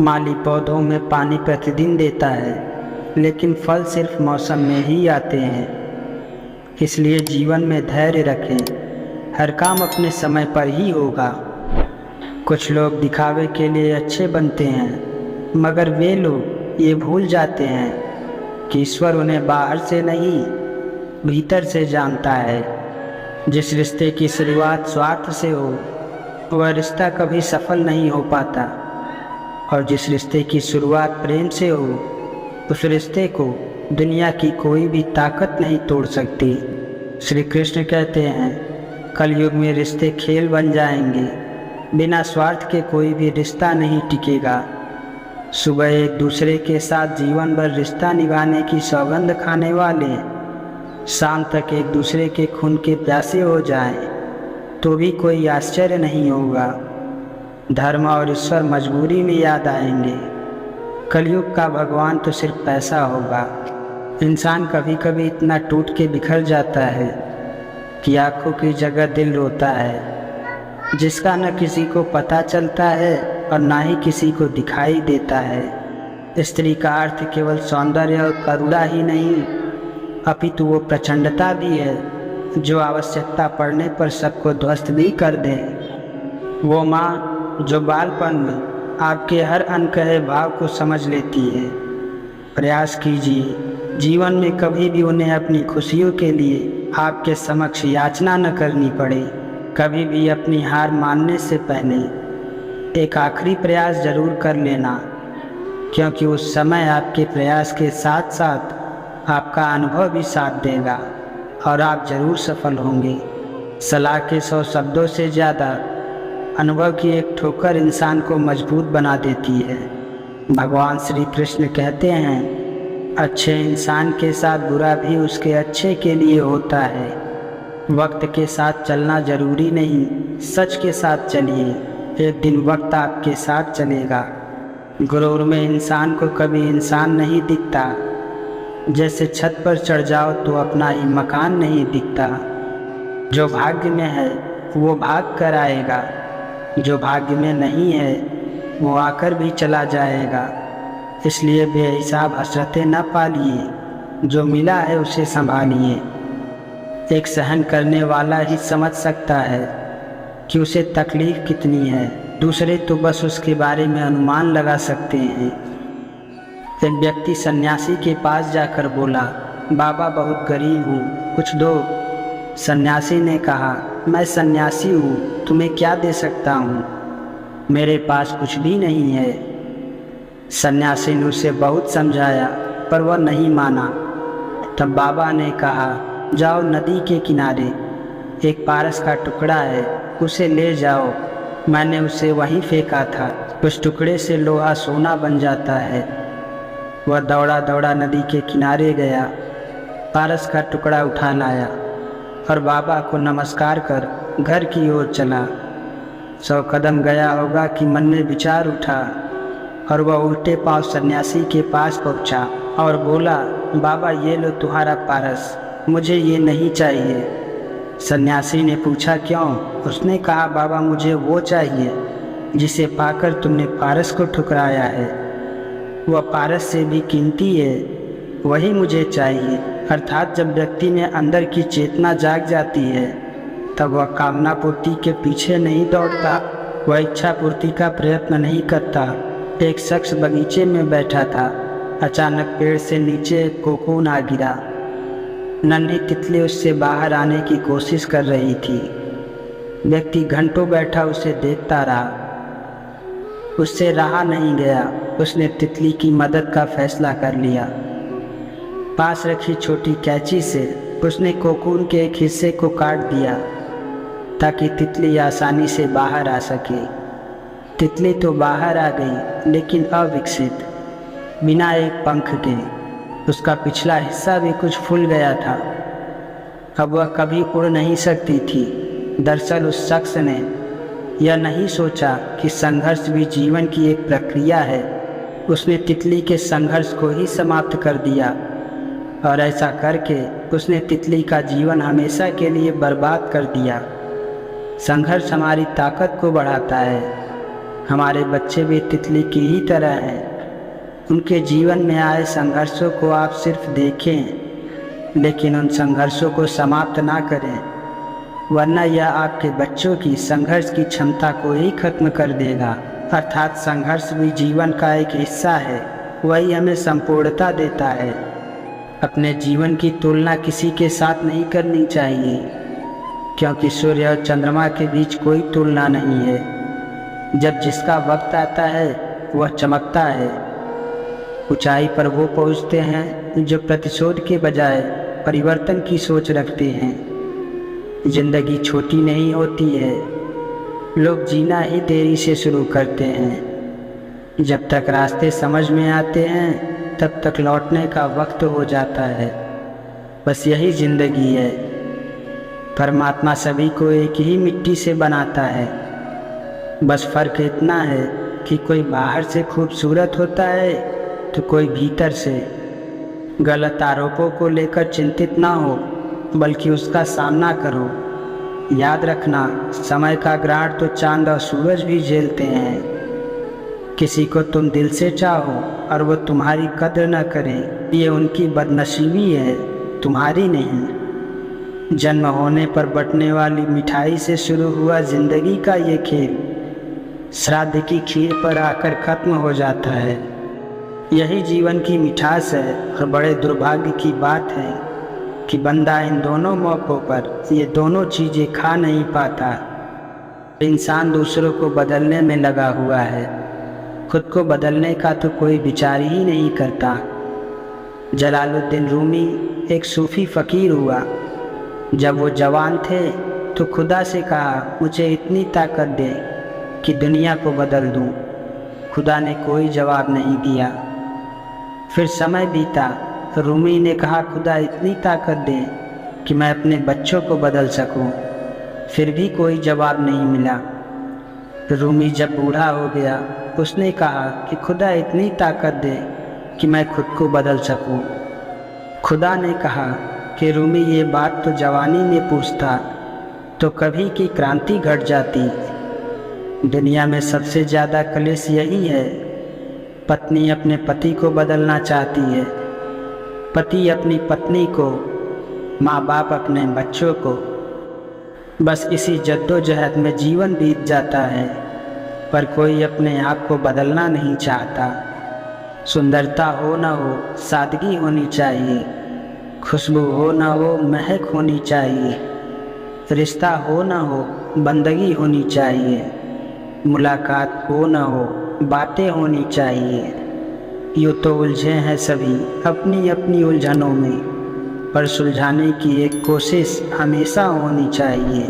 माली पौधों में पानी प्रतिदिन देता है, लेकिन फल सिर्फ मौसम में ही आते हैं। इसलिए जीवन में धैर्य रखें, हर काम अपने समय पर ही होगा। कुछ लोग दिखावे के लिए अच्छे बनते हैं, मगर वे लोग ये भूल जाते हैं कि ईश्वर उन्हें बाहर से नहीं, भीतर से जानता है। जिस रिश्ते की शुरुआत स्वार्थ से हो, वह रिश्ता कभी सफल नहीं हो पाता, और जिस रिश्ते की शुरुआत प्रेम से हो, उस रिश्ते को दुनिया की कोई भी ताकत नहीं तोड़ सकती। श्री कृष्ण कहते हैं, कलयुग में रिश्ते खेल बन जाएंगे, बिना स्वार्थ के कोई भी रिश्ता नहीं टिकेगा। सुबह एक दूसरे के साथ जीवन भर रिश्ता निभाने की सौगंध खाने वाले शाम तक एक दूसरे के खून के प्यासे हो जाएं, तो भी कोई आश्चर्य नहीं होगा। धर्म और ईश्वर मजबूरी में याद आएंगे। कलयुग का भगवान तो सिर्फ पैसा होगा। इंसान कभी कभी इतना टूट के बिखर जाता है कि आंखों की जगह दिल रोता है, जिसका न किसी को पता चलता है और ना ही किसी को दिखाई देता है। स्त्री का अर्थ केवल सौंदर्य और करुणा ही नहीं, अपितु वो प्रचंडता भी है, जो आवश्यकता पड़ने पर सबको ध्वस्त भी कर दे। वो माँ जो बालपन में आपके हर अनकहे भाव को समझ लेती है। प्रयास कीजिए जीवन में कभी भी उन्हें अपनी खुशियों के लिए आपके समक्ष याचना न करनी पड़े। कभी भी अपनी हार मानने से पहले एक आखिरी प्रयास जरूर कर लेना, क्योंकि उस समय आपके प्रयास के साथ साथ आपका अनुभव भी साथ देगा और आप जरूर सफल होंगे। सलाह के 100 शब्दों से ज़्यादा अनुभव की एक ठोकर इंसान को मजबूत बना देती है। भगवान श्री कृष्ण कहते हैं, अच्छे इंसान के साथ बुरा भी उसके अच्छे के लिए होता है। वक्त के साथ चलना जरूरी नहीं, सच के साथ चलिए, एक दिन वक्त आपके साथ चलेगा। गुरूर में इंसान को कभी इंसान नहीं दिखता। जैसे छत पर चढ़ जाओ तो अपना ही मकान नहीं दिखता। जो भाग्य में है वो भाग कर आएगा, जो भाग्य में नहीं है वो आकर भी चला जाएगा। इसलिए बेहिसाब हसरतें न पालिए, जो मिला है उसे संभालिए। एक सहन करने वाला ही समझ सकता है कि उसे तकलीफ कितनी है, दूसरे तो बस उसके बारे में अनुमान लगा सकते हैं। एक व्यक्ति सन्यासी के पास जाकर बोला, बाबा बहुत गरीब हूँ, कुछ दो। सन्यासी ने कहा, मैं सन्यासी हूँ, तुम्हें क्या दे सकता हूँ? मेरे पास कुछ भी नहीं है। सन्यासी ने उसे बहुत समझाया, पर वह नहीं माना। तब बाबा ने कहा, जाओ नदी के किनारे, एक पारस का टुकड़ा है, उसे ले जाओ। मैंने उसे वहीं फेंका था, उस टुकड़े से लोहा सोना बन जाता है। वह दौड़ा दौड़ा नदी के किनारे गया, पारस का टुकड़ा उठा लाया और बाबा को नमस्कार कर घर की ओर चला। 100 कदम गया होगा कि मन में विचार उठा और वह उल्टे पांव सन्यासी के पास पहुंचा और बोला, बाबा ये लो तुम्हारा पारस, मुझे ये नहीं चाहिए। सन्यासी ने पूछा, क्यों? उसने कहा, बाबा मुझे वो चाहिए जिसे पाकर तुमने पारस को ठुकराया है। वह पारस से भी कीमती है, वही मुझे चाहिए। अर्थात जब व्यक्ति में अंदर की चेतना जाग जाती है, तब वह कामना पूर्ति के पीछे नहीं दौड़ता, वह इच्छा पूर्ति का प्रयत्न नहीं करता। एक शख्स बगीचे में बैठा था, अचानक पेड़ से नीचे एक कोकून आ गिरा। नन्ही तितली उससे बाहर आने की कोशिश कर रही थी। व्यक्ति घंटों बैठा उसे देखता रहा, उससे रहा नहीं गया। उसने तितली की मदद का फैसला कर लिया। पास रखी छोटी कैंची से उसने कोकून के एक हिस्से को काट दिया ताकि तितली आसानी से बाहर आ सके। तितली तो बाहर आ गई, लेकिन अविकसित, बिना एक पंख के। उसका पिछला हिस्सा भी कुछ फूल गया था। अब वह कभी उड़ नहीं सकती थी। दरअसल उस शख्स ने यह नहीं सोचा कि संघर्ष भी जीवन की एक प्रक्रिया है। उसने तितली के संघर्ष को ही समाप्त कर दिया, और ऐसा करके उसने तितली का जीवन हमेशा के लिए बर्बाद कर दिया। संघर्ष हमारी ताकत को बढ़ाता है, हमारे बच्चे भी तितली की ही तरह हैं। उनके जीवन में आए संघर्षों को आप सिर्फ देखें, लेकिन उन संघर्षों को समाप्त ना करें, वरना यह आपके बच्चों की संघर्ष की क्षमता को ही खत्म कर देगा। अर्थात संघर्ष भी जीवन का एक हिस्सा है, वही हमें संपूर्णता देता है। अपने जीवन की तुलना किसी के साथ नहीं करनी चाहिए, क्योंकि सूर्य और चंद्रमा के बीच कोई तुलना नहीं है। जब जिसका वक्त आता है वह चमकता है। ऊंचाई पर वो पहुंचते हैं जो प्रतिशोध के बजाय परिवर्तन की सोच रखते हैं। जिंदगी छोटी नहीं होती है, लोग जीना ही देरी से शुरू करते हैं। जब तक रास्ते समझ में आते हैं तब तक लौटने का वक्त हो जाता है। बस यही जिंदगी है। परमात्मा सभी को एक ही मिट्टी से बनाता है, बस फर्क इतना है कि कोई बाहर से खूबसूरत होता है तो कोई भीतर से। गलत आरोपों को लेकर चिंतित ना हो, बल्कि उसका सामना करो। याद रखना, समय का ग्राण तो चांद और सूरज भी झेलते हैं। किसी को तुम दिल से चाहो और वो तुम्हारी कद्र न करे, ये उनकी बदनसीबी है, तुम्हारी नहीं। जन्म होने पर बंटने वाली मिठाई से शुरू हुआ जिंदगी का ये खेल श्राद्ध की खीर पर आकर खत्म हो जाता है। यही जीवन की मिठास है और बड़े दुर्भाग्य की बात है कि बंदा इन दोनों मौक़ों पर ये दोनों चीज़ें खा नहीं पाता। इंसान दूसरों को बदलने में लगा हुआ है, खुद को बदलने का तो कोई विचार ही नहीं करता। जलालुद्दीन रूमी एक सूफी फ़कीर हुआ। जब वो जवान थे तो खुदा से कहा, मुझे इतनी ताकत दे कि दुनिया को बदल दूं। खुदा ने कोई जवाब नहीं दिया। फिर समय बीता, रूमी ने कहा, खुदा इतनी ताकत दे कि मैं अपने बच्चों को बदल सकूं। फिर भी कोई जवाब नहीं मिला। रूमी जब बूढ़ा हो गया, उसने कहा कि खुदा इतनी ताकत दे कि मैं खुद को बदल सकूं। खुदा ने कहा कि रूमी, ये बात तो जवानी में पूछता तो कभी की क्रांति घट जाती। दुनिया में सबसे ज़्यादा क्लेश यही है। पत्नी अपने पति को बदलना चाहती है, पति अपनी पत्नी को, माँ बाप अपने बच्चों को। बस इसी जद्दोजहद में जीवन बीत जाता है, पर कोई अपने आप को बदलना नहीं चाहता। सुंदरता हो न हो, सादगी होनी चाहिए। खुशबू हो न हो, महक होनी चाहिए। रिश्ता हो न हो, बंदगी होनी चाहिए। मुलाकात हो न हो, बातें होनी चाहिए। यूँ तो उलझे हैं सभी अपनी अपनी उलझनों में, पर सुलझाने की एक कोशिश हमेशा होनी चाहिए।